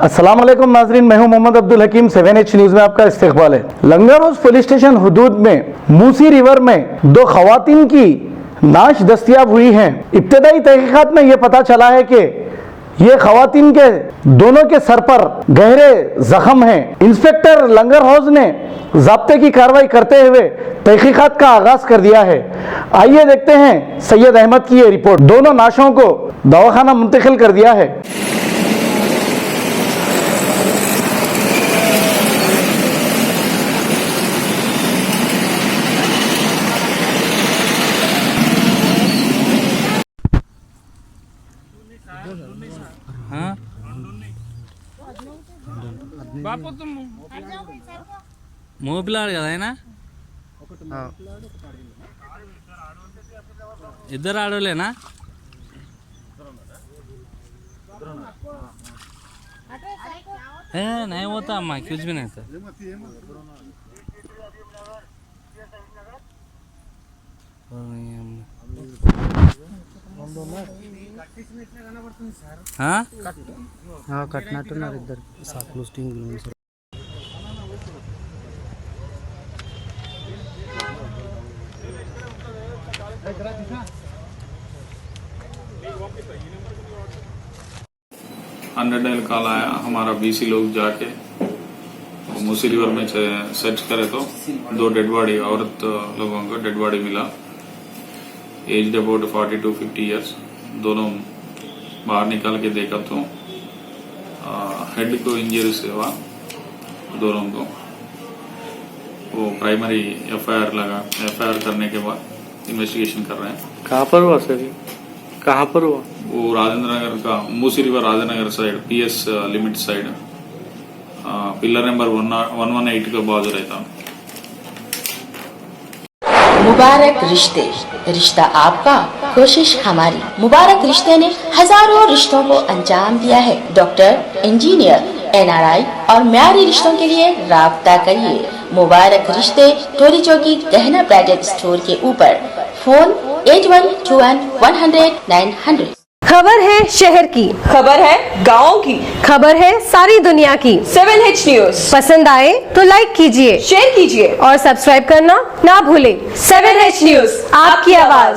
अस्सलाम वालेकुम नाजरीन, मैं हूं मोहम्मद अब्दुल हकीम। 7H न्यूज में आपका इस्तकबाल है। लंगर हाउस पुलिस स्टेशन हुदूद में मूसी रिवर में 2 खवातीन की नाश दस्तयाब हुई हैं। इब्तदाई तहकीकात में यह पता चला है कि ये खवातीन के दोनों के सर पर गहरे जख्म हैं। इंस्पेक्टर लंगर हाउस ने ज़ाब्ते की कार्रवाई करते हुए तहकीकात का आगाज कर दिया है। आइए देखते हैं सैयद अहमद की ये रिपोर्ट। दोनों नाशों को दवाखाना मुंतकिल कर दिया है। हाँ మూవ్ పిల్లాడు కదా ఆయన ఇద్దరు ఆడోలేనా नहीं होता अम्मा कुछ भी नहीं था కట్టినట్టున్నారు ఇద్దరు हंड्रेड डायल कॉल आया हमारा बीसी लोग जाके मूसी रिवर में सर्च करे तो 2 डेड बॉडी औरत लोगों का डेड बॉडी मिला। Age about 40 to 50 years. दोनों बाहर निकाल के देखा तो हेड को इंजरीज हुआ दोनों को। वो प्राइमरी एफआईआर करने के बाद इन्वेस्टिगेशन कर रहे हैं। कहाँ पर हुआ सर? कहाँ पर हुआ? वो राजेंद्र नगर का Musi river Rajendra Nagar side PS limit side pillar number 118 का बाजू रहता। मुबारक रिश्ते, रिश्ता आपका कोशिश हमारी। मुबारक रिश्ते ने हजारों रिश्तों को अंजाम दिया है। डॉक्टर, इंजीनियर, NRI और म्यारी रिश्तों के लिए राब्ता करिए। मुबारक रिश्ते टोरी चौकी गहना ब्राइडल स्टोर के ऊपर। फोन 8121 खबर है शहर की, खबर है गाँव की, खबर है सारी दुनिया की। 7H न्यूज पसंद आए तो लाइक कीजिए, शेयर कीजिए और सब्सक्राइब करना ना भूले। 7H न्यूज, आपकी आवाज।